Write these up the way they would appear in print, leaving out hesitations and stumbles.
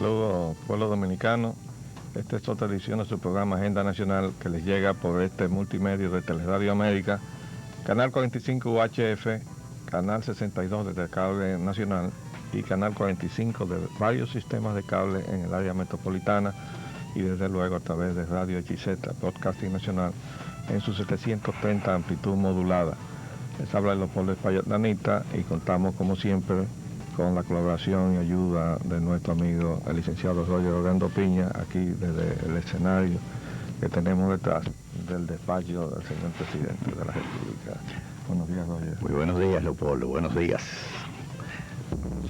Saludos, pueblo dominicano. Esta es otra edición de su programa Agenda Nacional que les llega por este multimedio de Teleradio América, Canal 45 UHF, Canal 62 de Cable Nacional y Canal 45 de varios sistemas de cable en el área metropolitana y desde luego a través de Radio XZ, Broadcasting Nacional, en su 730 amplitud modulada. Les habla Leopoldo Espaillat Danita y contamos como siempre con la colaboración y ayuda de nuestro amigo el licenciado Roger Orlando Piña, aquí desde el escenario que tenemos detrás del despacho del señor presidente de la República. Buenos días, Roger. Muy buenos días, Leopoldo, buenos días.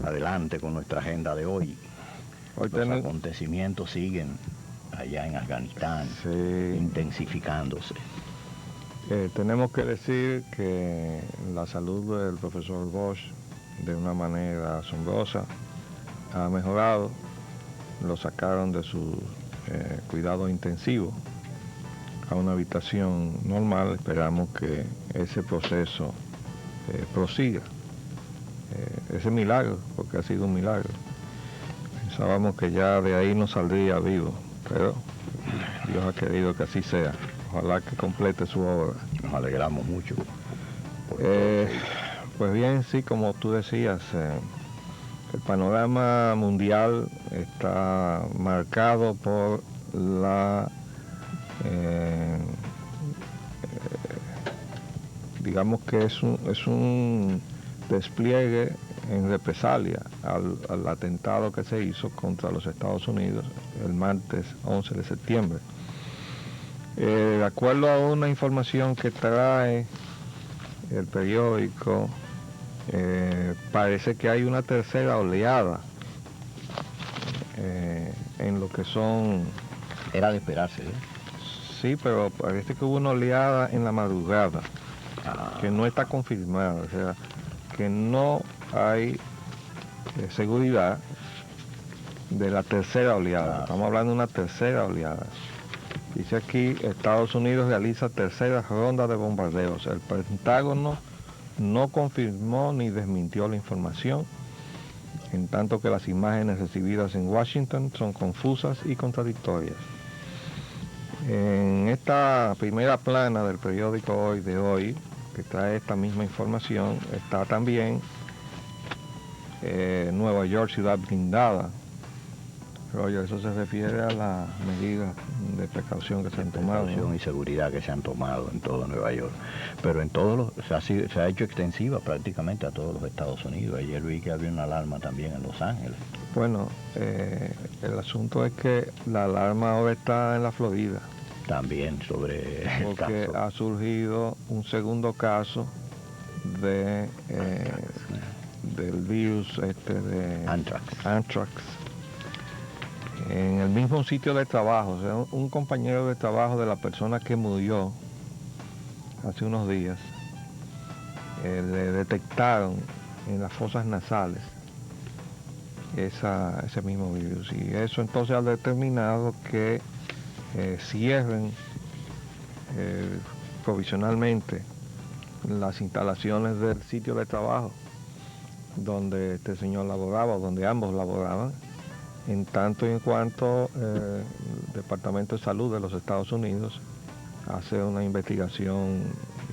Adelante con nuestra agenda de hoy. Los acontecimientos siguen allá en Afganistán, sí, intensificándose. Tenemos que decir que la salud del profesor Bosch de una manera asombrosa ha mejorado. Lo sacaron de su cuidado intensivo a una habitación normal. Esperamos que ese proceso prosiga. Ese milagro, porque ha sido un milagro. Pensábamos que ya de ahí no saldría vivo, pero Dios ha querido que así sea. Ojalá que complete su obra. Nos alegramos mucho. Pues bien, sí, como tú decías, el panorama mundial está marcado por la, digamos que es un despliegue en represalia al atentado que se hizo contra los Estados Unidos el martes 11 de septiembre. De acuerdo a una información que trae el periódico, parece que hay una tercera oleada en lo que son... Era de esperarse, ¿eh? Sí, pero parece que hubo una oleada en la madrugada, que no está confirmada, o sea, que no hay seguridad de la tercera oleada. Estamos hablando de una tercera oleada. Dice aquí, Estados Unidos realiza tercera ronda de bombardeos. El Pentágono no confirmó ni desmintió la información, en tanto que las imágenes recibidas en Washington son confusas y contradictorias. En esta primera plana del periódico Hoy de hoy, que trae esta misma información, está también Nueva York, ciudad blindada. Roger, eso se refiere a las medidas de precaución que se han tomado. Precaución, ¿no? Y seguridad que se han tomado en todo Nueva York. Pero en todos se ha hecho extensiva prácticamente a todos los Estados Unidos. Ayer vi que había una alarma también en Los Ángeles. Bueno, el asunto es que la alarma ahora está en la Florida. También sobre el caso. Porque ha surgido un segundo caso del virus de Anthrax. En el mismo sitio de trabajo, o sea, un compañero de trabajo de la persona que murió hace unos días, le detectaron en las fosas nasales ese mismo virus, y eso entonces ha determinado que cierren provisionalmente las instalaciones del sitio de trabajo donde este señor laboraba, donde ambos laboraban, en tanto y en cuanto el Departamento de Salud de los Estados Unidos hace una investigación,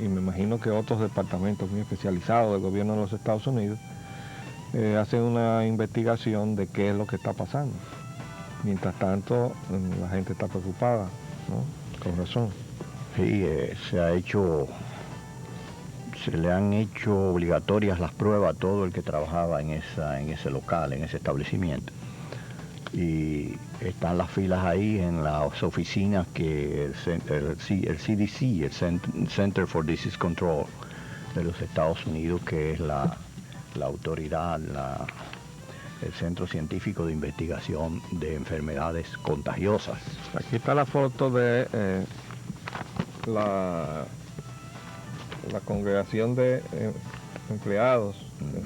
y me imagino que otros departamentos muy especializados del gobierno de los Estados Unidos hacen una investigación de qué es lo que está pasando. Mientras tanto, la gente está preocupada, ¿no? Con razón. Sí, se le han hecho obligatorias las pruebas a todo el que trabajaba en ese local, en ese establecimiento. Y están las filas ahí en las oficinas que el CDC, el Center for Disease Control de los Estados Unidos, que es la autoridad, el Centro Científico de Investigación de Enfermedades Contagiosas. Aquí está la foto de la congregación de empleados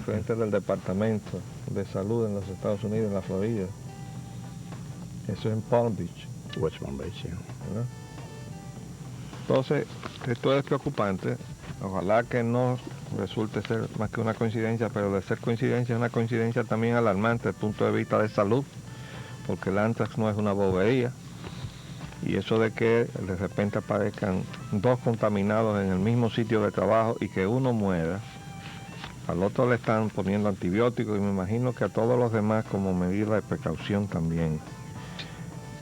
frente del Departamento de Salud en los Estados Unidos, en la Florida. Eso es en Palm Beach. West Palm Beach, sí. ¿Verdad? Entonces, esto es preocupante. Ojalá que no resulte ser más que una coincidencia, pero de ser coincidencia es una coincidencia también alarmante desde el punto de vista de salud, porque el anthrax no es una bobería. Y eso de que de repente aparezcan dos contaminados en el mismo sitio de trabajo y que uno muera, al otro le están poniendo antibióticos y me imagino que a todos los demás como medida de precaución también.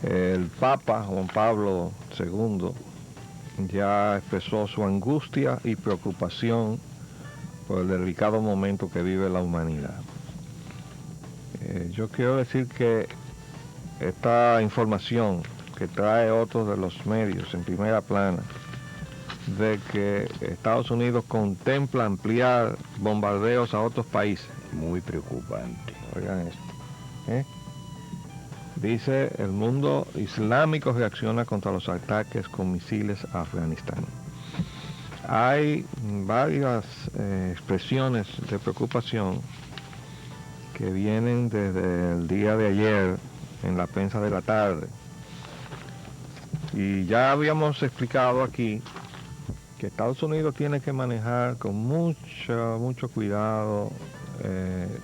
El Papa Juan Pablo II ya expresó su angustia y preocupación por el delicado momento que vive la humanidad. Yo quiero decir que esta información que trae otros de los medios en primera plana, de que Estados Unidos contempla ampliar bombardeos a otros países. Muy preocupante. Oigan esto. Dice, el mundo islámico reacciona contra los ataques con misiles a Afganistán. Hay varias expresiones de preocupación que vienen desde el día de ayer en la prensa de la tarde. Y ya habíamos explicado aquí que Estados Unidos tiene que manejar con mucho cuidado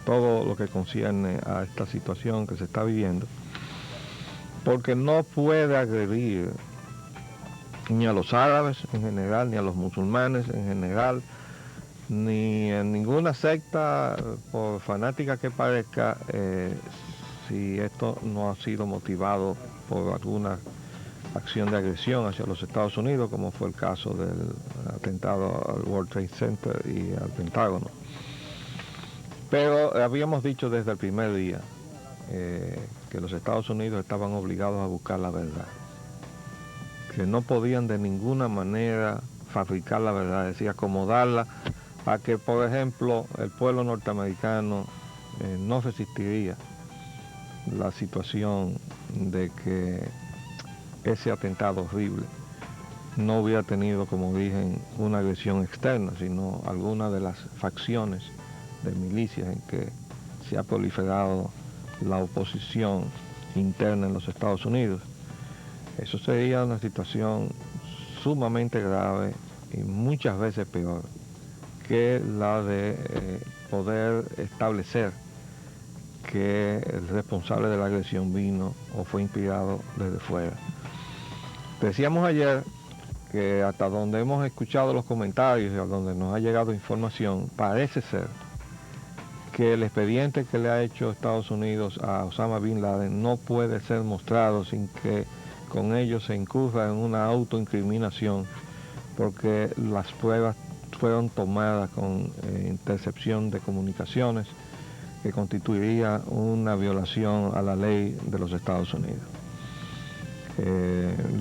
todo lo que concierne a esta situación que se está viviendo, porque no puede agredir ni a los árabes en general, ni a los musulmanes en general, ni en ninguna secta, por fanática que parezca, si esto no ha sido motivado por alguna acción de agresión hacia los Estados Unidos, como fue el caso del atentado al World Trade Center y al Pentágono. Pero habíamos dicho desde el primer día que los Estados Unidos estaban obligados a buscar la verdad, que no podían de ninguna manera fabricar la verdad, es decir, acomodarla a que, por ejemplo, el pueblo norteamericano no resistiría la situación de que ese atentado horrible no hubiera tenido, como dije, una agresión externa, sino alguna de las facciones de milicias en que se ha proliferado la oposición interna en los Estados Unidos. Eso sería una situación sumamente grave y muchas veces peor que la de poder establecer que el responsable de la agresión vino o fue inspirado desde fuera. Decíamos ayer que hasta donde hemos escuchado los comentarios y a donde nos ha llegado información, parece ser que el expediente que le ha hecho Estados Unidos a Osama Bin Laden no puede ser mostrado sin que con ello se incurra en una autoincriminación, porque las pruebas fueron tomadas con intercepción de comunicaciones que constituiría una violación a la ley de los Estados Unidos.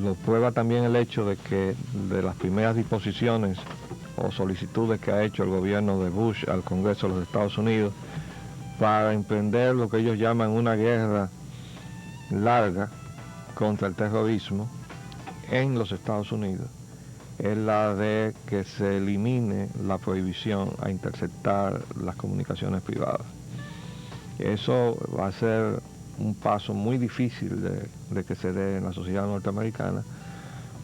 Lo prueba también el hecho de que de las primeras disposiciones o solicitudes que ha hecho el gobierno de Bush al Congreso de los Estados Unidos para emprender lo que ellos llaman una guerra larga contra el terrorismo en los Estados Unidos, es la de que se elimine la prohibición a interceptar las comunicaciones privadas. Eso va a ser un paso muy difícil de que se dé en la sociedad norteamericana,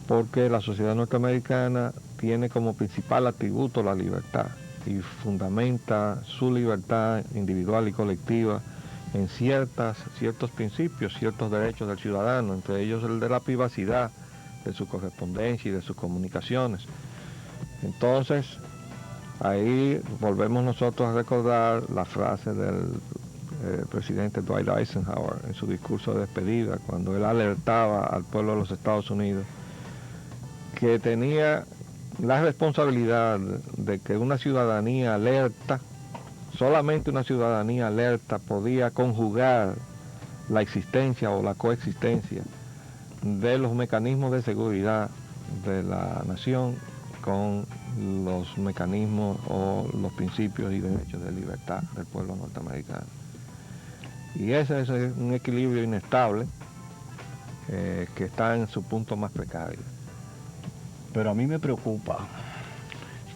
porque la sociedad norteamericana tiene como principal atributo la libertad y fundamenta su libertad individual y colectiva en ciertos principios, ciertos derechos del ciudadano, entre ellos el de la privacidad, de su correspondencia y de sus comunicaciones. Entonces, ahí volvemos nosotros a recordar la frase del presidente Dwight Eisenhower en su discurso de despedida, cuando él alertaba al pueblo de los Estados Unidos que tenía la responsabilidad de que una ciudadanía alerta, solamente una ciudadanía alerta podía conjugar la existencia o la coexistencia de los mecanismos de seguridad de la nación con los mecanismos o los principios y derechos de libertad del pueblo norteamericano. Y ese es un equilibrio inestable que está en su punto más precario. Pero a mí me preocupa,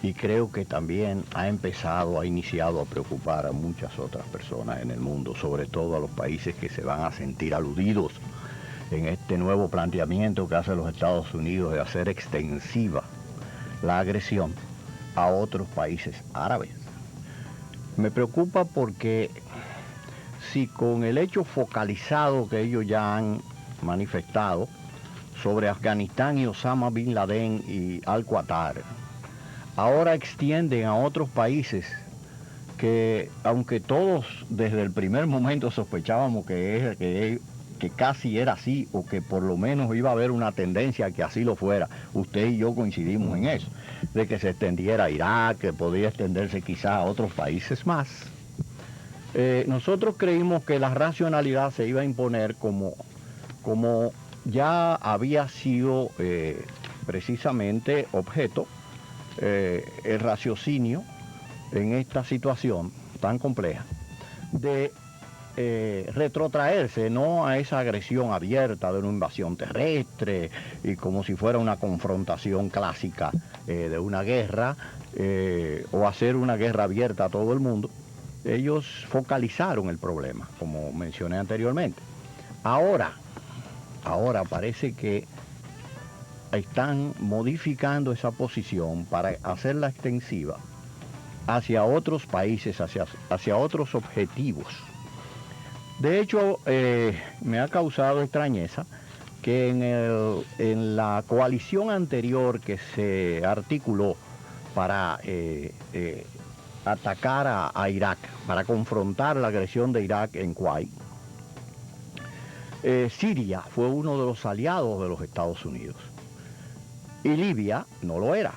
y creo que también ha iniciado a preocupar a muchas otras personas en el mundo, sobre todo a los países que se van a sentir aludidos en este nuevo planteamiento que hace los Estados Unidos de hacer extensiva la agresión a otros países árabes. Me preocupa porque si con el hecho focalizado que ellos ya han manifestado sobre Afganistán y Osama Bin Laden y Al-Qatar, ahora extienden a otros países que, aunque todos desde el primer momento sospechábamos que casi era así, o que por lo menos iba a haber una tendencia a que así lo fuera, usted y yo coincidimos en eso, de que se extendiera a Irak, que podía extenderse quizá a otros países más. Nosotros creímos que la racionalidad se iba a imponer como ya había sido precisamente objeto el raciocinio en esta situación tan compleja de retrotraerse no a esa agresión abierta de una invasión terrestre y como si fuera una confrontación clásica de una guerra o hacer una guerra abierta a todo el mundo. Ellos focalizaron el problema, como mencioné anteriormente. Ahora parece que están modificando esa posición para hacerla extensiva hacia otros países, hacia otros objetivos. De hecho, me ha causado extrañeza que en la coalición anterior que se articuló para atacar a Irak, para confrontar la agresión de Irak en Kuwait, Siria fue uno de los aliados de los Estados Unidos y Libia no lo era.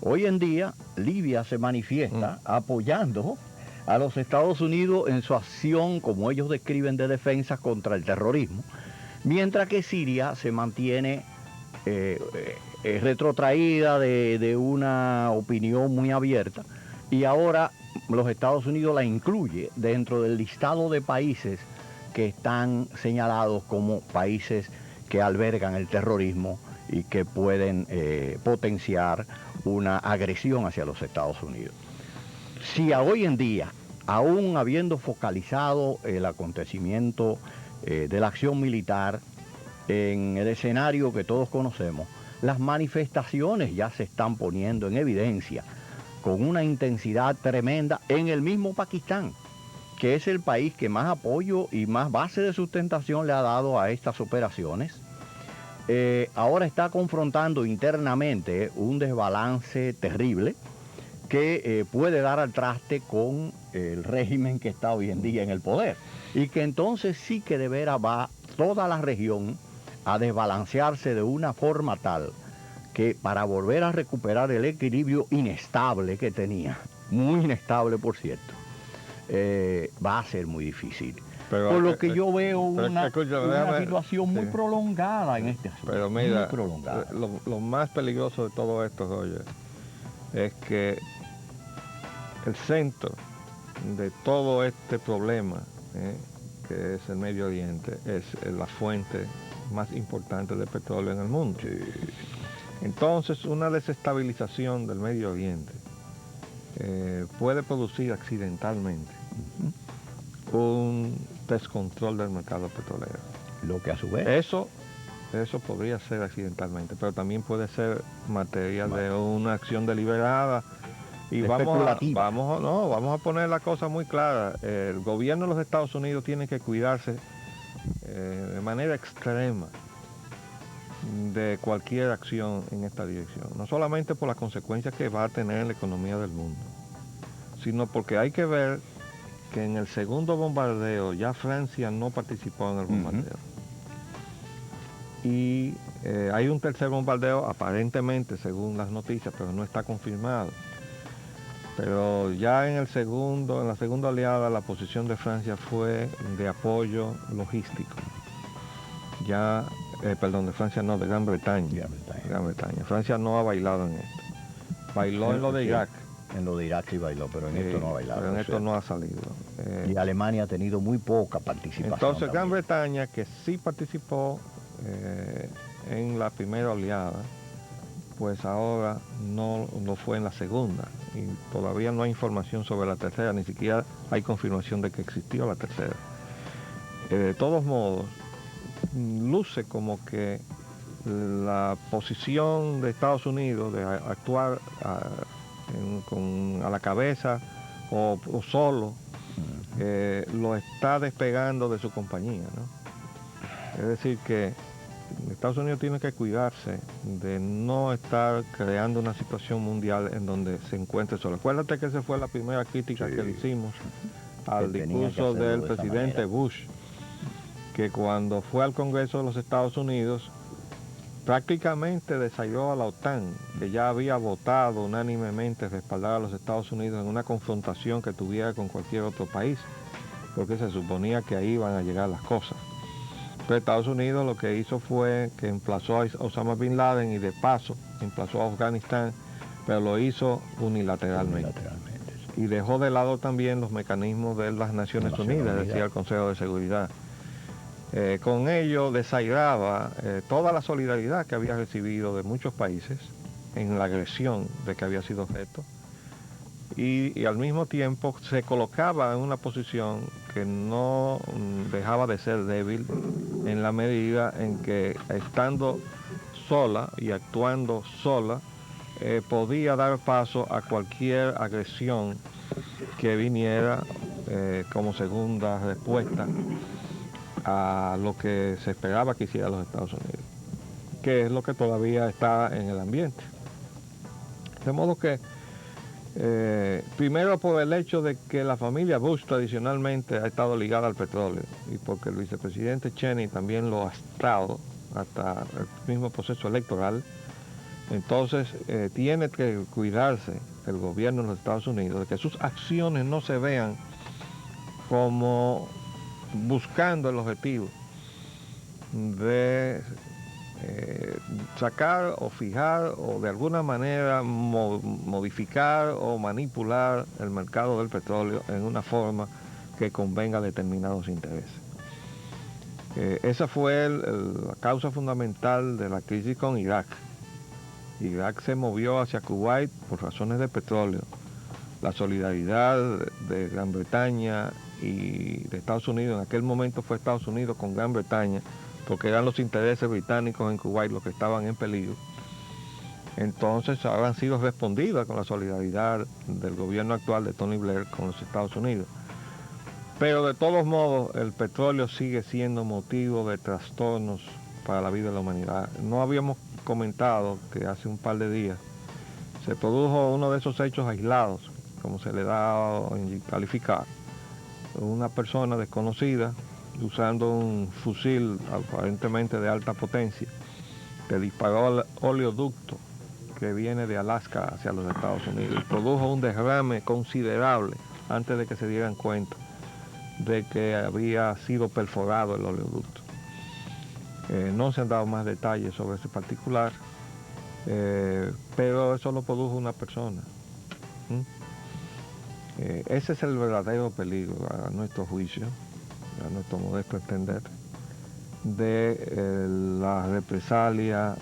Hoy en día Libia se manifiesta apoyando a los Estados Unidos en su acción, como ellos describen, de defensa contra el terrorismo, mientras que Siria se mantiene retrotraída de una opinión muy abierta, y ahora los Estados Unidos la incluye dentro del listado de países que están señalados como países que albergan el terrorismo y que pueden potenciar una agresión hacia los Estados Unidos. Si hoy en día, aún habiendo focalizado el acontecimiento de la acción militar en el escenario que todos conocemos, las manifestaciones ya se están poniendo en evidencia con una intensidad tremenda en el mismo Pakistán, que es el país que más apoyo y más base de sustentación le ha dado a estas operaciones. Ahora está confrontando internamente un desbalance terrible que puede dar al traste con el régimen que está hoy en día en el poder, y que entonces sí que de veras va toda la región a desbalancearse de una forma tal que para volver a recuperar el equilibrio inestable que tenía, muy inestable por cierto, va a ser muy difícil. Pero, por lo que yo veo una situación muy prolongada en este asunto. Pero mira, lo más peligroso de todo esto, Roger, es que el centro de todo este problema, que es el Medio Oriente, es la fuente más importante de petróleo en el mundo. Sí. Entonces, una desestabilización del Medio Oriente puede producir accidentalmente un descontrol del mercado petrolero. Lo que a su vez... Eso podría ser accidentalmente, pero también puede ser materia de una acción deliberada. Y vamos a poner la cosa muy clara. El gobierno de los Estados Unidos tiene que cuidarse de manera extrema de cualquier acción en esta dirección. No solamente por las consecuencias que va a tener en la economía del mundo, sino porque hay que ver que en el segundo bombardeo ya Francia no participó en el bombardeo. Y hay un tercer bombardeo, aparentemente, según las noticias, pero no está confirmado. Pero ya en la segunda oleada, la posición de Francia fue de apoyo logístico. De Francia no, de Gran Bretaña. Gran Bretaña. Francia no ha bailado en esto. Bailó en lo de Irak. En lo de Irak sí bailó, pero en esto no ha bailado. Pero en esto no ha salido. Y Alemania ha tenido muy poca participación. Entonces también. Gran Bretaña, que sí participó en la primera oleada, pues ahora no fue en la segunda. Y todavía no hay información sobre la tercera, ni siquiera hay confirmación de que existió la tercera. De todos modos, luce como que la posición de Estados Unidos de actuar a la cabeza o solo lo está despegando de su compañía, ¿no? Es decir, que Estados Unidos tiene que cuidarse de no estar creando una situación mundial en donde se encuentre solo. Acuérdate que esa fue la primera crítica que le hicimos al discurso del presidente Bush, que cuando fue al Congreso de los Estados Unidos prácticamente desairó a la OTAN, que ya había votado unánimemente respaldar a los Estados Unidos en una confrontación que tuviera con cualquier otro país, porque se suponía que ahí iban a llegar las cosas. Pero Estados Unidos lo que hizo fue que emplazó a Osama Bin Laden y de paso emplazó a Afganistán, pero lo hizo unilateralmente. Y dejó de lado también los mecanismos de las Naciones Unidas, decía el Consejo de Seguridad. Con ello desairaba toda la solidaridad que había recibido de muchos países en la agresión de que había sido objeto, y al mismo tiempo se colocaba en una posición que no dejaba de ser débil en la medida en que, estando sola y actuando sola, podía dar paso a cualquier agresión que viniera como segunda respuesta a lo que se esperaba que hiciera los Estados Unidos, que es lo que todavía está en el ambiente. De modo que, primero por el hecho de que la familia Bush tradicionalmente ha estado ligada al petróleo, y porque el vicepresidente Cheney también lo ha estado hasta el mismo proceso electoral, entonces tiene que cuidarse el gobierno de los Estados Unidos de que sus acciones no se vean como buscando el objetivo de sacar o fijar o de alguna manera modificar o manipular el mercado del petróleo en una forma que convenga a determinados intereses. Esa fue la causa fundamental de la crisis con Irak. Irak se movió hacia Kuwait por razones de petróleo. La solidaridad de Gran Bretaña y de Estados Unidos, en aquel momento fue Estados Unidos con Gran Bretaña, porque eran los intereses británicos en Kuwait los que estaban en peligro. Entonces ahora han sido respondidas con la solidaridad del gobierno actual de Tony Blair con los Estados Unidos. Pero de todos modos el petróleo sigue siendo motivo de trastornos para la vida de la humanidad. No habíamos comentado que hace un par de días se produjo uno de esos hechos aislados, como se le da a calificar. Una persona desconocida, usando un fusil aparentemente de alta potencia, que disparó al oleoducto que viene de Alaska hacia los Estados Unidos. Produjo un derrame considerable antes de que se dieran cuenta de que había sido perforado el oleoducto. No se han dado más detalles sobre ese particular, pero eso lo produjo una persona. Ese es el verdadero peligro, a nuestro juicio, a nuestro modesto entender, de la represalia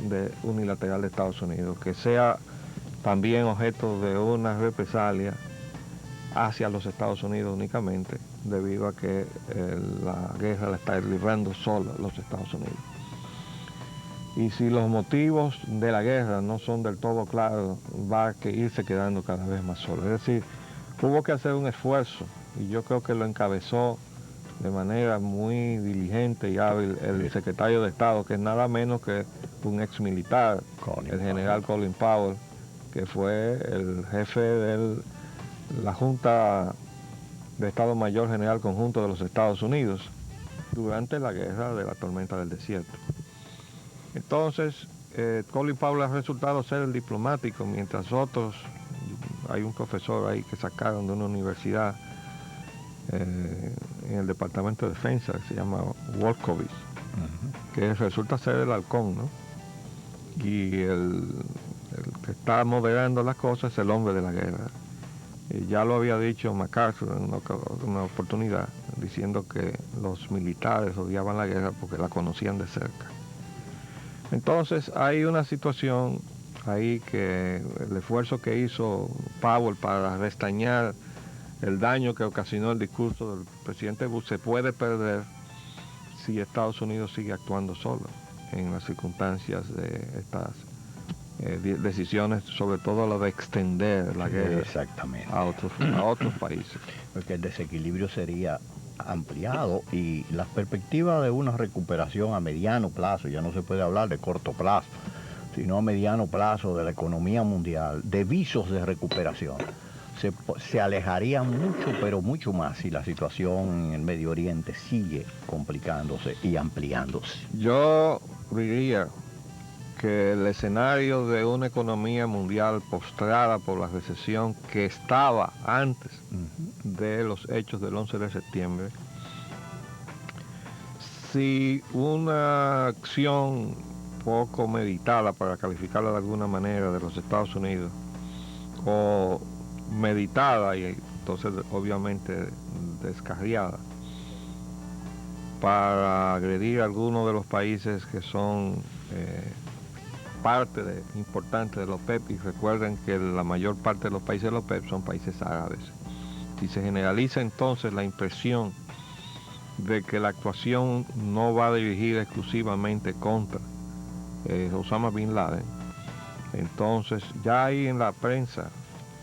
unilateral de Estados Unidos, que sea también objeto de una represalia hacia los Estados Unidos únicamente, debido a que la guerra la está librando sola los Estados Unidos. Y si los motivos de la guerra no son del todo claros, va a irse quedando cada vez más solo. Es decir, hubo que hacer un esfuerzo, y yo creo que lo encabezó de manera muy diligente y hábil el secretario de Estado, que es nada menos que un ex militar, el general Colin Powell, que fue el jefe de la Junta de Estado Mayor General Conjunto de los Estados Unidos durante la guerra de la tormenta del desierto. Entonces, Colin Powell ha resultado ser el diplomático, mientras otros, hay un profesor ahí que sacaron de una universidad en el Departamento de Defensa, que se llama Wolkowitz, que resulta ser el halcón, ¿no? Y el que está moderando las cosas es el hombre de la guerra. Ya lo había dicho MacArthur en una oportunidad, diciendo que los militares odiaban la guerra porque la conocían de cerca. Entonces hay una situación ahí que el esfuerzo que hizo Powell para restañar el daño que ocasionó el discurso del presidente Bush se puede perder si Estados Unidos sigue actuando solo en las circunstancias de estas decisiones, sobre todo la de extender la guerra exactamente a otros países. Porque el desequilibrio sería ampliado y las perspectivas de una recuperación a mediano plazo, ya no se puede hablar de corto plazo, sino a mediano plazo de la economía mundial, de visos de recuperación, se alejarían mucho, pero mucho más si la situación en el Medio Oriente sigue complicándose y ampliándose. Yo diría que el escenario de una economía mundial postrada por la recesión que estaba antes de los hechos del 11 de septiembre, si una acción poco meditada, para calificarla de alguna manera, de los Estados Unidos, o meditada y entonces obviamente descarriada, para agredir a algunos de los países que son parte importante de la OPEP, y recuerden que la mayor parte de los países de la OPEP son países árabes. Si se generaliza entonces la impresión de que la actuación no va dirigida exclusivamente contra Osama Bin Laden, entonces ya hay en la prensa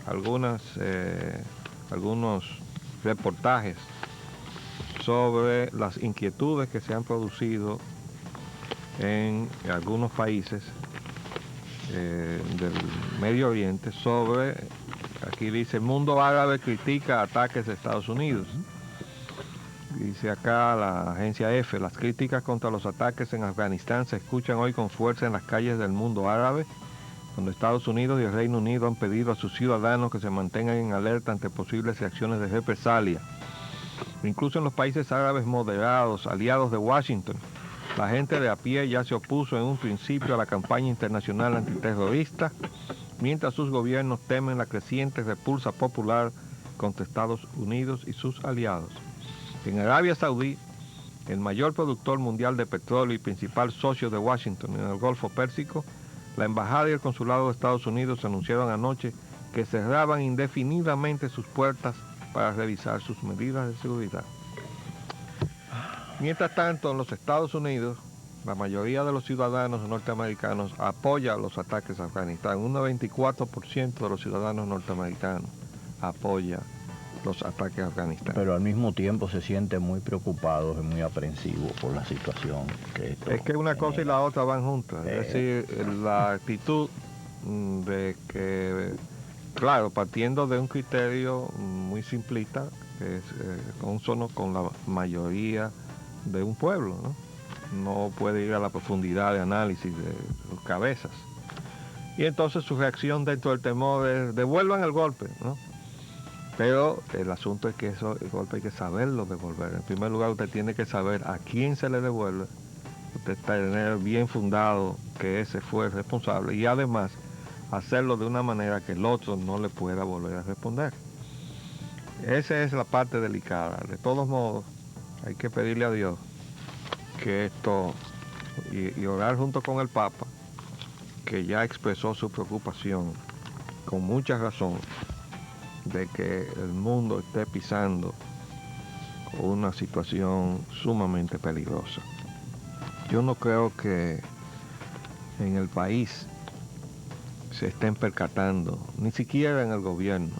algunos reportajes sobre las inquietudes que se han producido en algunos países del Medio Oriente sobre, aquí dice, el mundo árabe critica ataques de Estados Unidos. Dice acá la agencia EFE, las críticas contra los ataques en Afganistán se escuchan hoy con fuerza en las calles del mundo árabe, donde Estados Unidos y el Reino Unido han pedido a sus ciudadanos que se mantengan en alerta ante posibles reacciones de represalia. Incluso en los países árabes moderados, aliados de Washington, la gente de a pie ya se opuso en un principio a la campaña internacional antiterrorista, mientras sus gobiernos temen la creciente repulsa popular contra Estados Unidos y sus aliados. En Arabia Saudí, el mayor productor mundial de petróleo y principal socio de Washington en el Golfo Pérsico, la embajada y el consulado de Estados Unidos anunciaron anoche que cerraban indefinidamente sus puertas para revisar sus medidas de seguridad. Mientras tanto, en los Estados Unidos, la mayoría de los ciudadanos norteamericanos apoya los ataques a Afganistán. Un 94% de los ciudadanos norteamericanos apoya los ataques a Afganistán. Pero al mismo tiempo se sienten muy preocupados y muy aprensivos por la situación. Es que una cosa y la otra van juntas. Es decir, la actitud de que, claro, partiendo de un criterio muy simplista, que es consono con la mayoría de un pueblo, ¿no? No puede ir a la profundidad de análisis de sus cabezas. Y entonces su reacción dentro del temor es devuelvan el golpe, ¿no? Pero el asunto es que el golpe hay que saberlo devolver. En primer lugar, usted tiene que saber a quién se le devuelve, usted tener bien fundado que ese fue el responsable, y además hacerlo de una manera que el otro no le pueda volver a responder. Esa es la parte delicada. De todos modos, hay que pedirle a Dios que esto, y orar junto con el Papa, que ya expresó su preocupación con mucha razón de que el mundo esté pisando una situación sumamente peligrosa. Yo no creo que en el país se estén percatando, ni siquiera en el gobierno,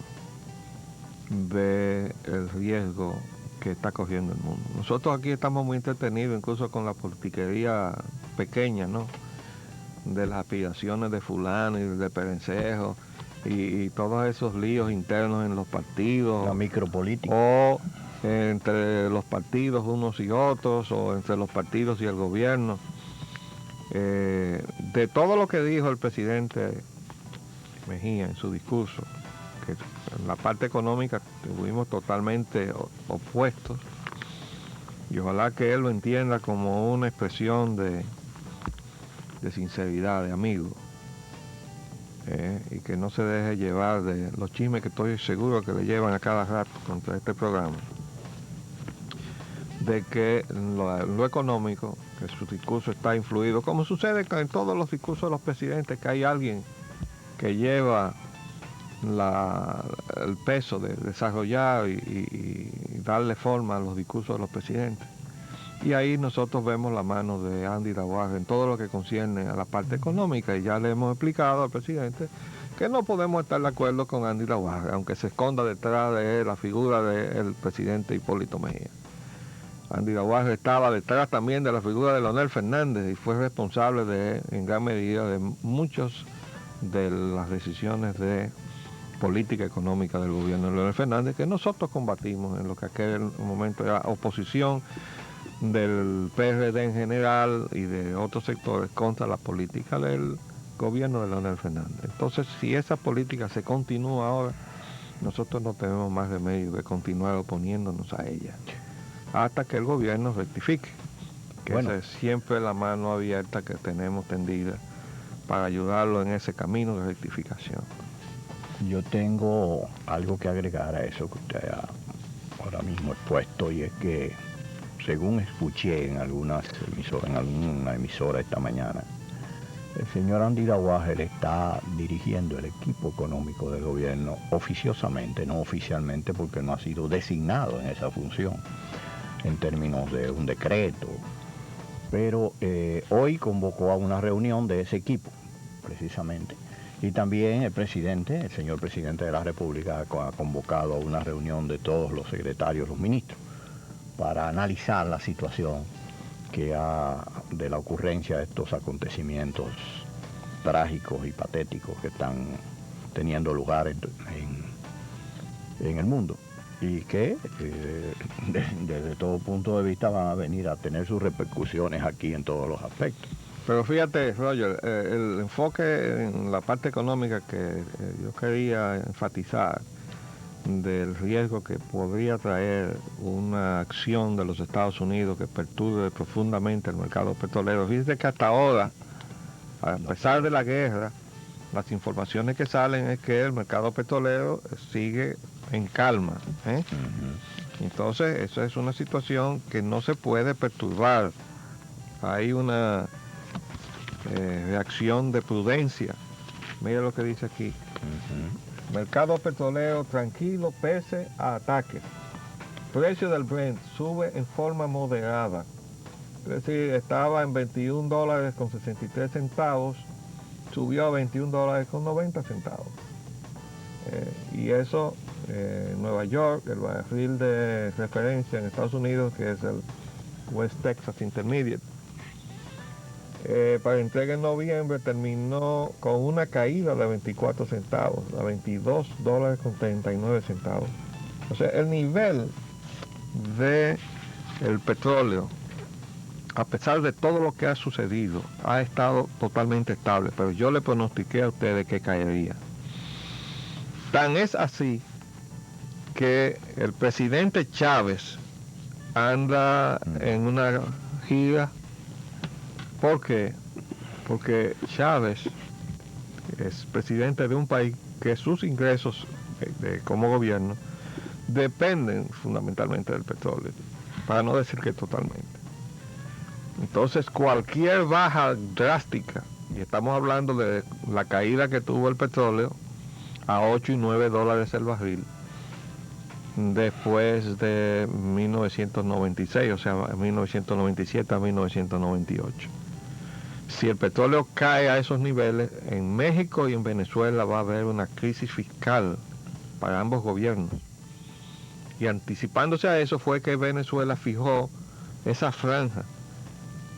del riesgo que está corriendo el mundo. Nosotros aquí estamos muy entretenidos, incluso con la politiquería pequeña, ¿no? De las aspiraciones de fulano y de perencejo, y todos esos líos internos en los partidos. La micropolítica. O entre los partidos unos y otros, o entre los partidos y el gobierno. De todo lo que dijo el presidente Mejía en su discurso, que en la parte económica estuvimos totalmente opuestos, y ojalá que él lo entienda como una expresión de sinceridad, de amigo. Y que no se deje llevar de los chismes que estoy seguro que le llevan a cada rato contra este programa, de que lo económico, que su discurso está influido, como sucede en todos los discursos de los presidentes, que hay alguien que lleva el peso de desarrollar y darle forma a los discursos de los presidentes. Y ahí nosotros vemos la mano de Andy Laguarre en todo lo que concierne a la parte económica, y ya le hemos explicado al presidente que no podemos estar de acuerdo con Andy Laguarre, aunque se esconda detrás de él la figura del presidente Hipólito Mejía. Andy Laguarre estaba detrás también de la figura de Leonel Fernández y fue responsable en gran medida de muchas de las decisiones de política económica del gobierno de Leonel Fernández, que nosotros combatimos en lo que aquel momento era oposición del PRD en general y de otros sectores contra la política del gobierno de Leonel Fernández. Entonces, si esa política se continúa ahora, nosotros no tenemos más remedio que continuar oponiéndonos a ella hasta que el gobierno rectifique, que esa es siempre la mano abierta que tenemos tendida para ayudarlo en ese camino de rectificación. Yo tengo algo que agregar a eso que usted ha ahora mismo expuesto, y es que según escuché en alguna emisora esta mañana, el señor Andy Laguarre está dirigiendo el equipo económico del gobierno oficiosamente, no oficialmente porque no ha sido designado en esa función en términos de un decreto, pero hoy convocó a una reunión de ese equipo, precisamente, y también el señor presidente de la República ha convocado a una reunión de todos los secretarios, los ministros, para analizar la situación de la ocurrencia de estos acontecimientos trágicos y patéticos que están teniendo lugar en el mundo, y que desde todo punto de vista van a venir a tener sus repercusiones aquí en todos los aspectos. Pero fíjate, Roger, el enfoque en la parte económica que yo quería enfatizar del riesgo que podría traer una acción de los Estados Unidos que perturbe profundamente el mercado petrolero. Fíjate que hasta ahora, a pesar de la guerra, las informaciones que salen es que el mercado petrolero sigue en calma, ¿eh? Entonces, eso es una situación que no se puede perturbar. Hay una reacción de prudencia. Mira lo que dice aquí. Mercado petrolero tranquilo pese a ataques. Precio del Brent sube en forma moderada. Es decir, estaba en $21.63, subió a $21.90. Y eso, Nueva York, el barril de referencia en Estados Unidos, que es el West Texas Intermediate, para entrega en noviembre terminó con una caída de 24 centavos a $22.39. O sea, el nivel del petróleo, a pesar de todo lo que ha sucedido, ha estado totalmente estable, pero yo le pronostiqué a ustedes que caería. Tan es así que el presidente Chávez anda en una gira. ¿Por qué? Porque Chávez es presidente de un país que sus ingresos como gobierno dependen fundamentalmente del petróleo, para no decir que totalmente. Entonces, cualquier baja drástica, y estamos hablando de la caída que tuvo el petróleo a $8 y $9 el barril, después de 1996, o sea, 1997 a 1998. Si el petróleo cae a esos niveles, en México y en Venezuela va a haber una crisis fiscal para ambos gobiernos. Y anticipándose a eso fue que Venezuela fijó esa franja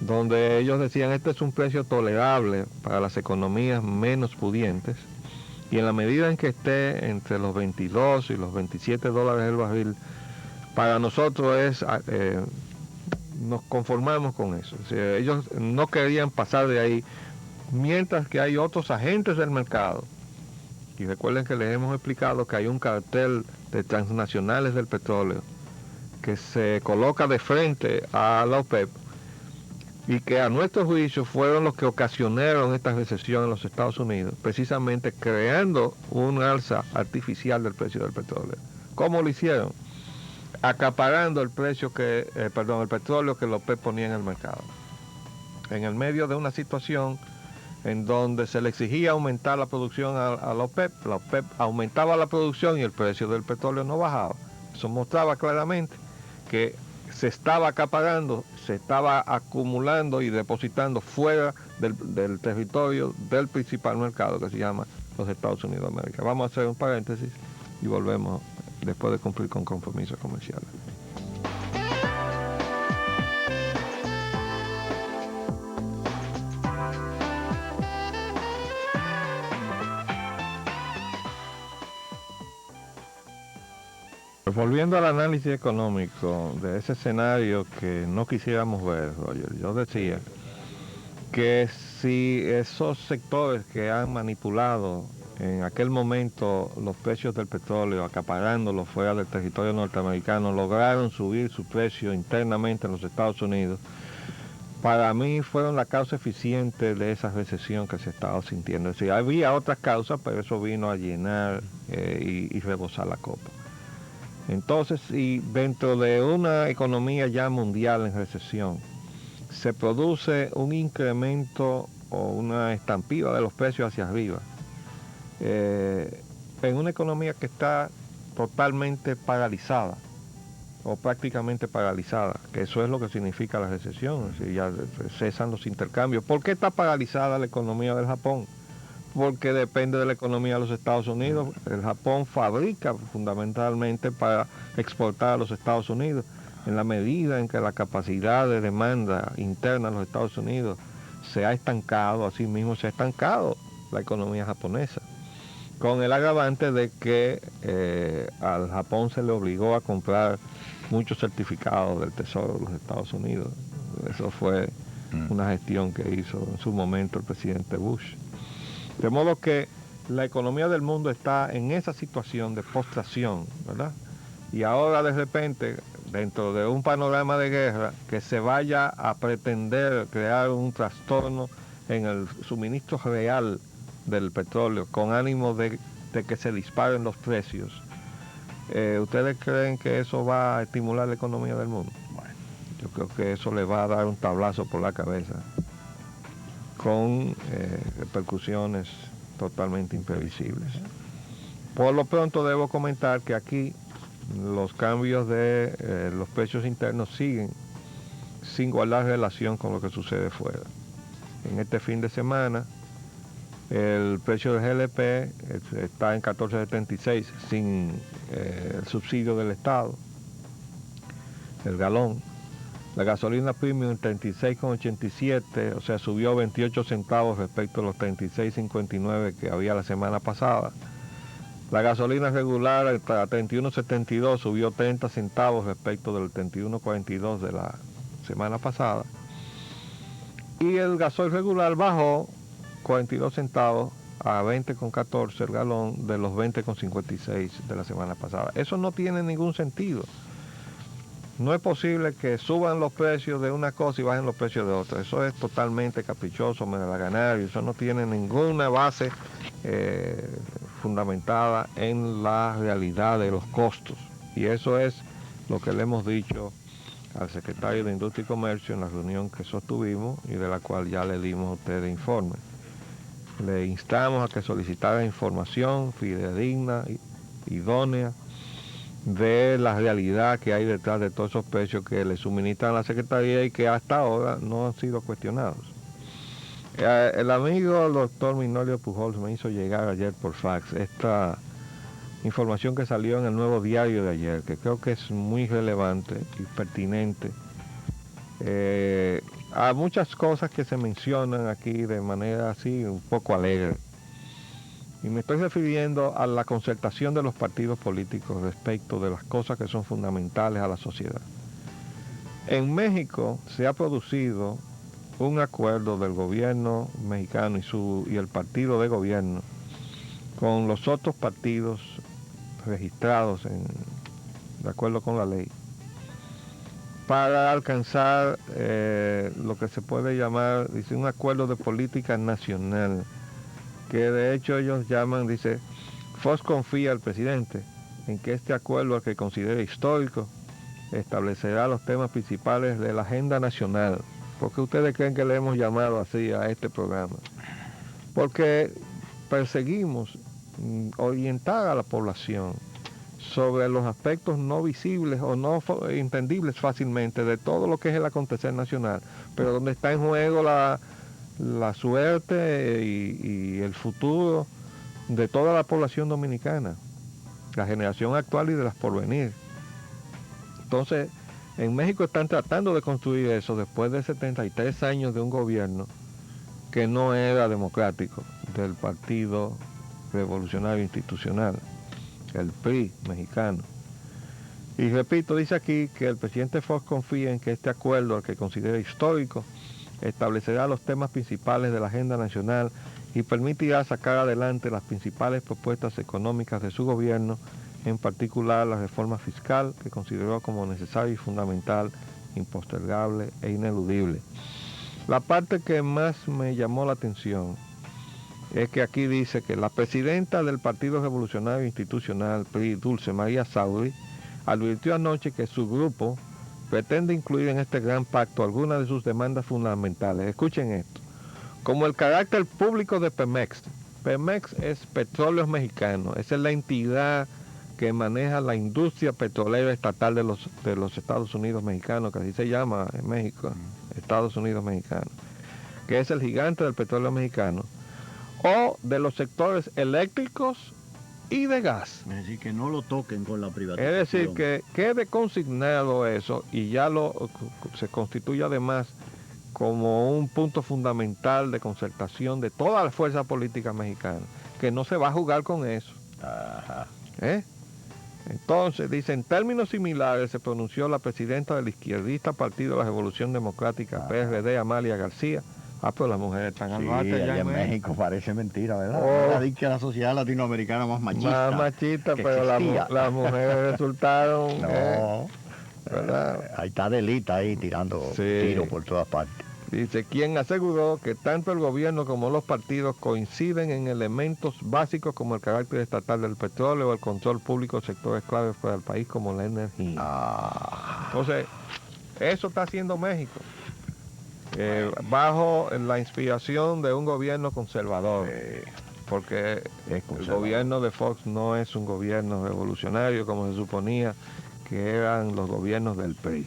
donde ellos decían este es un precio tolerable para las economías menos pudientes, y en la medida en que esté entre los 22 y los $27 el barril, para nosotros nos conformamos con eso. O sea, ellos no querían pasar de ahí, mientras que hay otros agentes del mercado. Y recuerden que les hemos explicado que hay un cartel de transnacionales del petróleo que se coloca de frente a la OPEP, y que a nuestro juicio fueron los que ocasionaron esta recesión en los Estados Unidos, precisamente creando un alza artificial del precio del petróleo. ¿Cómo lo hicieron? Acaparando el petróleo que la OPEP ponía en el mercado. En el medio de una situación en donde se le exigía aumentar la producción a la OPEP aumentaba la producción y el precio del petróleo no bajaba. Eso mostraba claramente que se estaba acaparando, se estaba acumulando y depositando fuera del territorio del principal mercado que se llama los Estados Unidos de América. Vamos a hacer un paréntesis y volvemos después de cumplir con compromisos comerciales. Volviendo al análisis económico de ese escenario que no quisiéramos ver, Roger, yo decía que si esos sectores que han manipulado en aquel momento los precios del petróleo, acaparándolos fuera del territorio norteamericano, lograron subir su precio internamente en los Estados Unidos, para mí fueron la causa eficiente de esa recesión que se estaba sintiendo. Es decir, había otras causas, pero eso vino a llenar y rebosar la copa. Entonces, y dentro de una economía ya mundial en recesión, se produce un incremento o una estampida de los precios hacia arriba, en una economía que está totalmente paralizada, o prácticamente paralizada, que eso es lo que significa la recesión, es decir, ya cesan los intercambios. ¿Por qué está paralizada la economía del Japón? Porque depende de la economía de los Estados Unidos. El Japón fabrica fundamentalmente para exportar a los Estados Unidos. En la medida en que la capacidad de demanda interna de los Estados Unidos se ha estancado, así mismo se ha estancado la economía japonesa, con el agravante de que al Japón se le obligó a comprar muchos certificados del Tesoro de los Estados Unidos. Eso fue una gestión que hizo en su momento el presidente Bush. De modo que la economía del mundo está en esa situación de postración, ¿verdad? Y ahora de repente, dentro de un panorama de guerra, que se vaya a pretender crear un trastorno en el suministro real del petróleo, con ánimo de que se disparen los precios, ¿ustedes creen que eso va a estimular la economía del mundo? Bueno, yo creo que eso le va a dar un tablazo por la cabeza, con repercusiones totalmente imprevisibles. Por lo pronto debo comentar que aquí los cambios de los precios internos siguen sin guardar relación con lo que sucede fuera. En este fin de semana el precio del GLP está en 14.76 sin el subsidio del Estado, el galón. La gasolina premium 36,87, o sea, subió 28 centavos respecto a los 36,59 que había la semana pasada. La gasolina regular a 31,72 subió 30 centavos respecto del 31,42 de la semana pasada. Y el gasoil regular bajó 42 centavos a 20,14 el galón de los 20,56 de la semana pasada. Eso no tiene ningún sentido. No es posible que suban los precios de una cosa y bajen los precios de otra. Eso es totalmente caprichoso, megalonario. Eso no tiene ninguna base fundamentada en la realidad de los costos. Y eso es lo que le hemos dicho al secretario de Industria y Comercio en la reunión que sostuvimos y de la cual ya le dimos a ustedes informe. Le instamos a que solicitara información fidedigna, idónea, de la realidad que hay detrás de todos esos precios que le suministran a la Secretaría y que hasta ahora no han sido cuestionados. El amigo doctor Minorio Pujols me hizo llegar ayer por fax esta información que salió en el Nuevo Diario de ayer, que creo que es muy relevante y pertinente a muchas cosas que se mencionan aquí de manera así un poco alegre. Y me estoy refiriendo a la concertación de los partidos políticos respecto de las cosas que son fundamentales a la sociedad. En México se ha producido un acuerdo del gobierno mexicano y el partido de gobierno con los otros partidos registrados de acuerdo con la ley para alcanzar lo que se puede llamar, dice, un acuerdo de política nacional, que de hecho ellos llaman, dice, Fox confía al presidente en que este acuerdo, al que considera histórico, establecerá los temas principales de la agenda nacional. ¿Por qué ustedes creen que le hemos llamado así a este programa? Porque perseguimos orientar a la población sobre los aspectos no visibles o no entendibles fácilmente de todo lo que es el acontecer nacional, pero donde está en juego la suerte y el futuro de toda la población dominicana, la generación actual y de las porvenir. Entonces, en México están tratando de construir eso después de 73 años de un gobierno que no era democrático, del Partido Revolucionario Institucional, el PRI mexicano. Y repito, dice aquí que el presidente Fox confía en que este acuerdo, al que considera histórico, establecerá los temas principales de la agenda nacional y permitirá sacar adelante las principales propuestas económicas de su gobierno, en particular la reforma fiscal, que consideró como necesaria y fundamental, impostergable e ineludible. La parte que más me llamó la atención es que aquí dice que la presidenta del Partido Revolucionario Institucional, PRI, Dulce María Sauri, advirtió anoche que su grupo pretende incluir en este gran pacto algunas de sus demandas fundamentales. Escuchen esto. Como el carácter público de Pemex. Pemex es Petróleos Mexicanos. Esa es la entidad que maneja la industria petrolera estatal de los Estados Unidos mexicanos, que así se llama en México, Estados Unidos mexicanos, que es el gigante del petróleo mexicano, o de los sectores eléctricos y de gas. Es decir, que no lo toquen con la privatización. Es decir, que quede consignado eso y ya se constituye además como un punto fundamental de concertación de toda la fuerza política mexicana, que no se va a jugar con eso. Ajá. Entonces, dice, en términos similares se pronunció la presidenta del izquierdista Partido de la Revolución Democrática, PRD, Amalia García. Pero las mujeres están al bate allá en México. Parece mentira, ¿verdad? La dicha de la sociedad latinoamericana más machista. Más machista, pero las mujeres resultaron... No, ahí está Delita ahí tirando tiros por todas partes. Dice, quien aseguró que tanto el gobierno como los partidos coinciden en elementos básicos como el carácter estatal del petróleo, el control público de sectores claves para el país como la energía. Entonces, eso está haciendo México. Bajo la inspiración de un gobierno conservador, porque el gobierno de Fox no es un gobierno revolucionario como se suponía que eran los gobiernos del PRI.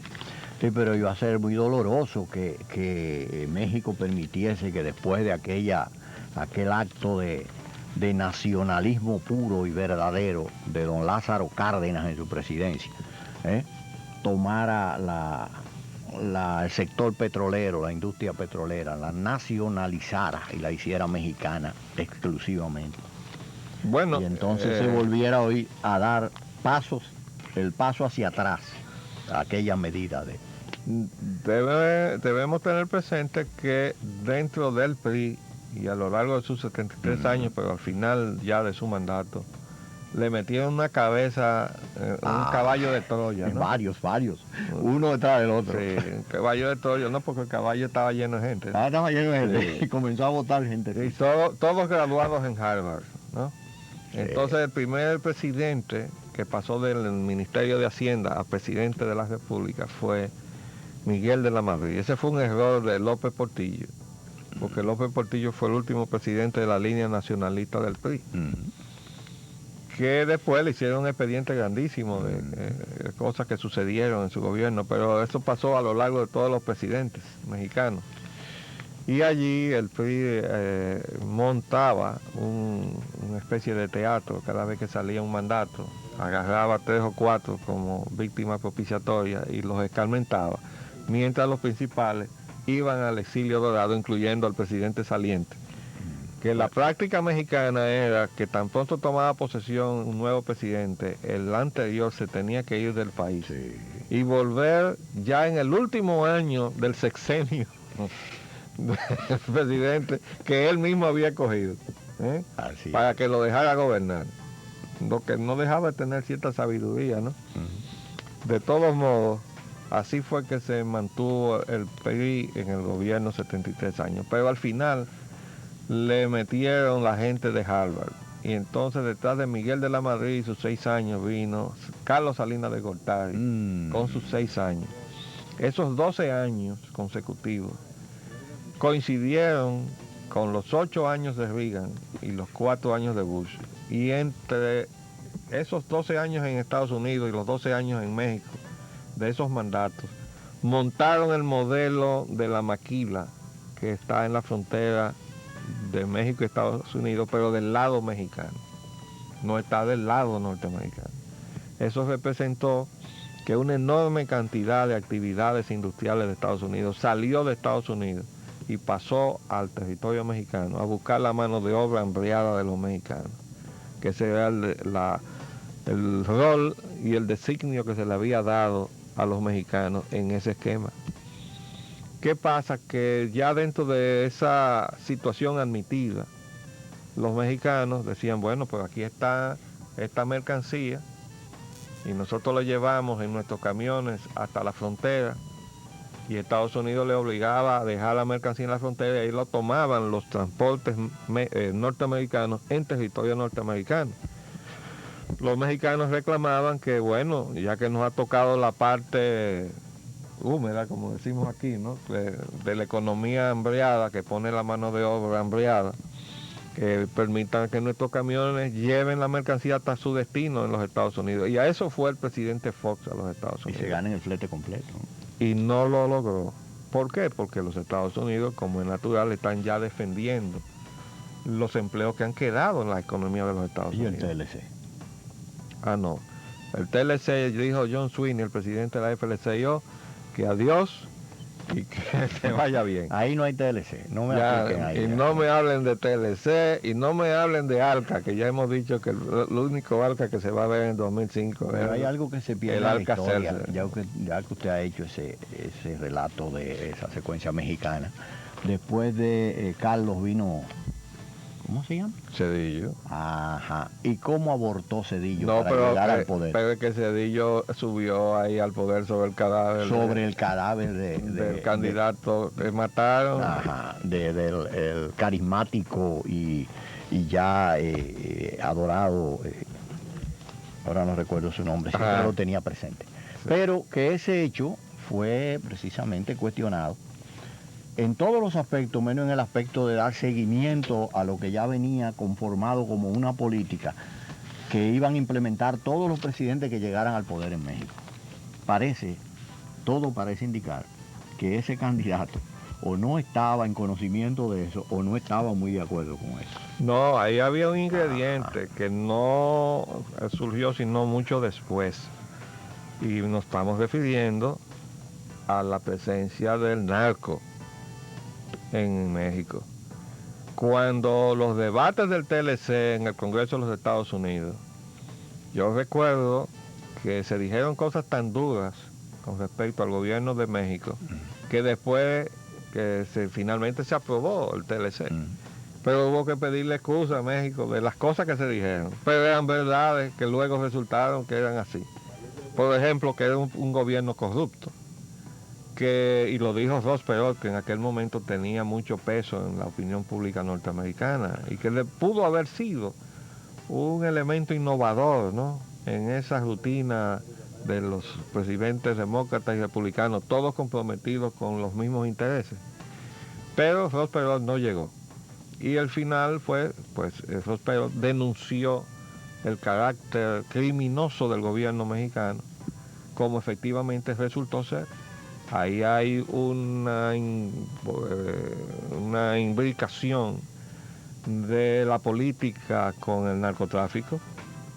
Sí, pero iba a ser muy doloroso que México permitiese que después de aquel acto de nacionalismo puro y verdadero de don Lázaro Cárdenas en su presidencia, tomara el sector petrolero, la industria petrolera, la nacionalizara y la hiciera mexicana exclusivamente. Bueno, y entonces se volviera hoy a dar el paso hacia atrás, a aquella medida de... Debemos tener presente que dentro del PRI y a lo largo de sus 73 años, pero al final ya de su mandato, le metieron una cabeza, un caballo de Troya, ¿no? Varios, uno detrás del otro. Sí, un caballo de Troya, no, porque el caballo estaba lleno de gente. Estaba lleno de gente, y comenzó a votar gente. Y todos graduados en Harvard, ¿no? Sí. Entonces el primer presidente que pasó del Ministerio de Hacienda a presidente de la República fue Miguel de la Madrid. Ese fue un error de López Portillo, porque López Portillo fue el último presidente de la línea nacionalista del PRI. Que después le hicieron un expediente grandísimo de cosas que sucedieron en su gobierno, pero eso pasó a lo largo de todos los presidentes mexicanos. Y allí el PRI montaba una especie de teatro cada vez que salía un mandato, agarraba 3 o 4 como víctimas propiciatorias y los escarmentaba, mientras los principales iban al exilio dorado, incluyendo al presidente saliente. Que la práctica mexicana era que tan pronto tomaba posesión un nuevo presidente, el anterior se tenía que ir del país y volver ya en el último año del sexenio del presidente que él mismo había cogido, para que lo dejara gobernar, lo que no dejaba de tener cierta sabiduría, ¿no? De todos modos, así fue que se mantuvo el PRI en el gobierno 73 años, pero al final le metieron la gente de Harvard. Y entonces detrás de Miguel de la Madrid y sus 6 años vino Carlos Salinas de Gortari con sus 6 años. Esos 12 años consecutivos coincidieron con los 8 años de Reagan y los 4 años de Bush. Y entre esos 12 años en Estados Unidos y los 12 años en México, de esos mandatos, montaron el modelo de la maquila que está en la frontera de México y Estados Unidos, pero del lado mexicano, no está del lado norteamericano. Eso representó que una enorme cantidad de actividades industriales de Estados Unidos salió de Estados Unidos y pasó al territorio mexicano a buscar la mano de obra hambriada de los mexicanos, que ese era el rol y el designio que se le había dado a los mexicanos en ese esquema. ¿Qué pasa? Que ya dentro de esa situación admitida, los mexicanos decían, bueno, pues aquí está esta mercancía y nosotros la llevamos en nuestros camiones hasta la frontera, y Estados Unidos le obligaba a dejar la mercancía en la frontera y ahí lo tomaban los transportes norteamericanos en territorio norteamericano. Los mexicanos reclamaban que, bueno, ya que nos ha tocado la parte húmeda, como decimos aquí, ¿no?, de la economía hambriada, que pone la mano de obra hambriada, que permitan que nuestros camiones lleven la mercancía hasta su destino en los Estados Unidos. Y a eso fue el presidente Fox a los Estados Unidos. Y se ganen el flete completo. Y no lo logró. ¿Por qué? Porque los Estados Unidos, como es natural, están ya defendiendo los empleos que han quedado en la economía de los Estados Unidos. ¿Y el TLC? Ah, no. El TLC, dijo John Sweeney, el presidente de la FLCIO, que adiós y que te vaya bien. Ahí no hay TLC, no me apliquen ahí. Y no me hablen de TLC y no me hablen de ALCA, que ya hemos dicho que el único ALCA que se va a ver en 2005. Pero hay algo que se pierde el en la ALCA historia, Celser. ya que usted ha hecho ese relato de esa secuencia mexicana. Después de Carlos vino, ¿cómo se llama? Cedillo. Ajá. ¿Y cómo abortó Cedillo para pero llegar al poder? Pero es que Cedillo subió ahí al poder sobre el cadáver. Sobre el cadáver del candidato que mataron. Ajá, del carismático y ya adorado, ahora no recuerdo su nombre, siempre lo tenía presente. Sí. Pero que ese hecho fue precisamente cuestionado en todos los aspectos, menos en el aspecto de dar seguimiento a lo que ya venía conformado como una política que iban a implementar todos los presidentes que llegaran al poder en México. Todo parece indicar que ese candidato o no estaba en conocimiento de eso o no estaba muy de acuerdo con eso. No, ahí había un ingrediente que no surgió sino mucho después, y nos estamos refiriendo a la presencia del narco en México. Cuando los debates del TLC en el Congreso de los Estados Unidos, yo recuerdo que se dijeron cosas tan duras con respecto al gobierno de México, que después que finalmente se aprobó el TLC, pero hubo que pedirle excusa a México de las cosas que se dijeron, pero eran verdades que luego resultaron que eran así. Por ejemplo, que era un gobierno corrupto, y lo dijo Ross Perot, que en aquel momento tenía mucho peso en la opinión pública norteamericana, y que pudo haber sido un elemento innovador, ¿no?, en esa rutina de los presidentes demócratas y republicanos, todos comprometidos con los mismos intereses. Pero Ross Perot no llegó. Y el final fue, pues, Ross Perot denunció el carácter criminoso del gobierno mexicano, como efectivamente resultó ser. Ahí hay una imbricación de la política con el narcotráfico,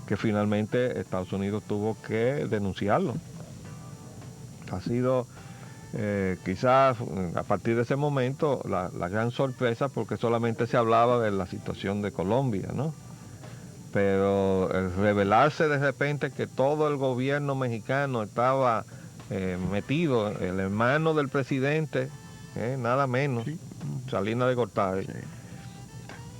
que finalmente Estados Unidos tuvo que denunciarlo. Ha sido quizás a partir de ese momento la gran sorpresa, porque solamente se hablaba de la situación de Colombia, ¿no? Pero el revelarse de repente que todo el gobierno mexicano estaba metido en la mano del presidente, nada menos, sí, Salinas de Gortari, sí,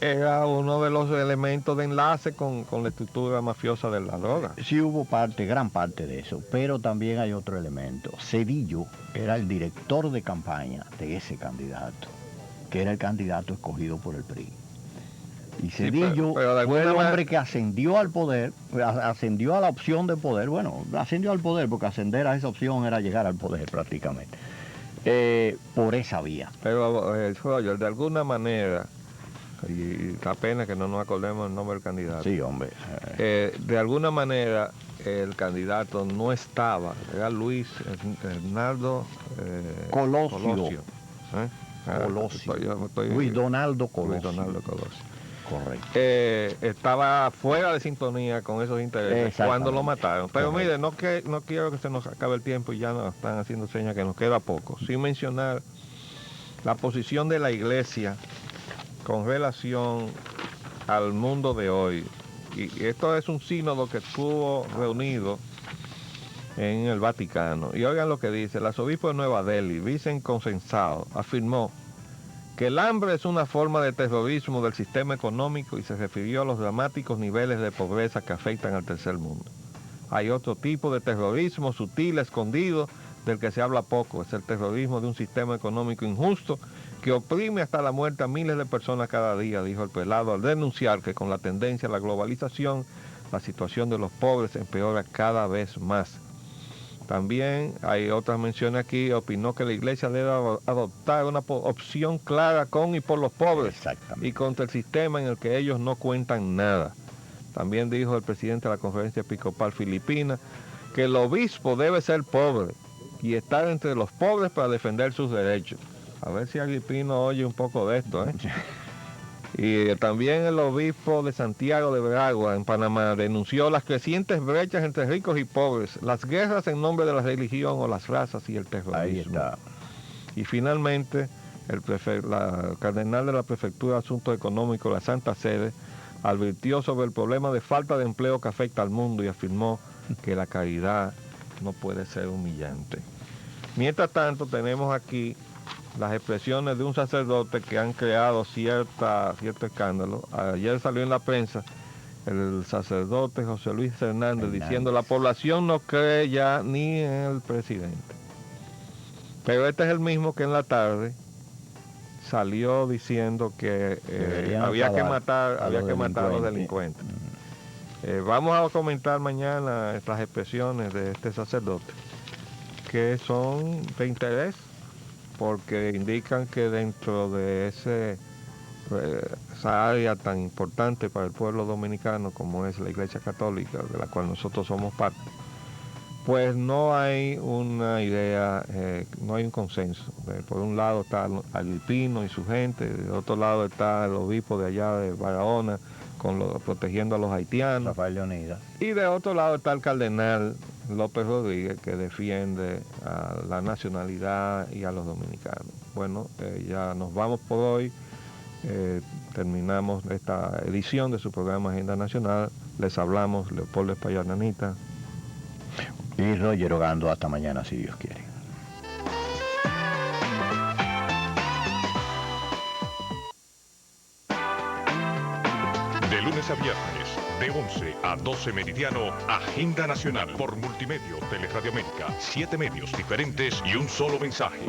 era uno de los elementos de enlace con la estructura mafiosa de la droga. Sí hubo gran parte de eso, pero también hay otro elemento. Cedillo era el director de campaña de ese candidato, que era el candidato escogido por el PRI. Y Cedillo sí, pero fue el hombre que ascendió al poder, ascendió a la opción de poder. Bueno, ascendió al poder porque ascender a esa opción era llegar al poder prácticamente, por esa vía. Pero, Roger, de alguna manera, y la pena que no nos acordemos el nombre del candidato. Sí, hombre. De alguna manera, el candidato no estaba, era Luis Hernando Colosio. Colosio. Luis Donaldo Colosio. Luis Donaldo Colosio. Correcto. Estaba fuera de sintonía con esos intereses cuando lo mataron. Pero mire, no quiero que se nos acabe el tiempo y ya nos están haciendo señas que nos queda poco. Sin mencionar la posición de la Iglesia con relación al mundo de hoy. Y esto es un sínodo que estuvo reunido en el Vaticano. Y oigan lo que dice: el arzobispo de Nueva Delhi, Vicente Consensado, afirmó que el hambre es una forma de terrorismo del sistema económico y se refirió a los dramáticos niveles de pobreza que afectan al tercer mundo. Hay otro tipo de terrorismo sutil, escondido, del que se habla poco. Es el terrorismo de un sistema económico injusto que oprime hasta la muerte a miles de personas cada día, dijo el prelado, al denunciar que con la tendencia a la globalización, la situación de los pobres empeora cada vez más. También hay otras menciones aquí. Opinó que la Iglesia debe adoptar una opción clara con y por los pobres y contra el sistema en el que ellos no cuentan nada. También dijo el presidente de la Conferencia Episcopal Filipina que el obispo debe ser pobre y estar entre los pobres para defender sus derechos. A ver si Agripino oye un poco de esto, ¿eh? Y también el obispo de Santiago de Veragua, en Panamá, denunció las crecientes brechas entre ricos y pobres, las guerras en nombre de la religión o las razas y el terrorismo. Ahí está. Y finalmente, la cardenal de la Prefectura de Asuntos Económicos de la Santa Sede advirtió sobre el problema de falta de empleo que afecta al mundo y afirmó que la caridad no puede ser humillante. Mientras tanto, tenemos aquí las expresiones de un sacerdote que han creado cierto escándalo. Ayer salió en la prensa el sacerdote José Luis Hernández diciendo: la población no cree ya ni en el presidente. Pero este es el mismo que en la tarde salió diciendo que había que matar a los delincuentes. Vamos a comentar mañana estas expresiones de este sacerdote, que son de interés, porque indican que dentro de esa área tan importante para el pueblo dominicano como es la Iglesia Católica, de la cual nosotros somos parte, pues no hay una idea, no hay un consenso. Por un lado está Agripino y su gente, de otro lado está el obispo de allá de Barahona protegiendo a los haitianos, Rafael Leonidas, y de otro lado está el cardenal López Rodríguez, que defiende a la nacionalidad y a los dominicanos. Bueno, ya nos vamos por hoy. Terminamos esta edición de su programa Agenda Nacional. Les hablamos Leopoldo Espaillat Nanita y Roger Ogando. Hasta mañana, si Dios quiere. De lunes a viernes, de 11 a 12 meridiano, Agenda Nacional por Multimedio, Teleradio América, 7 medios diferentes y un solo mensaje.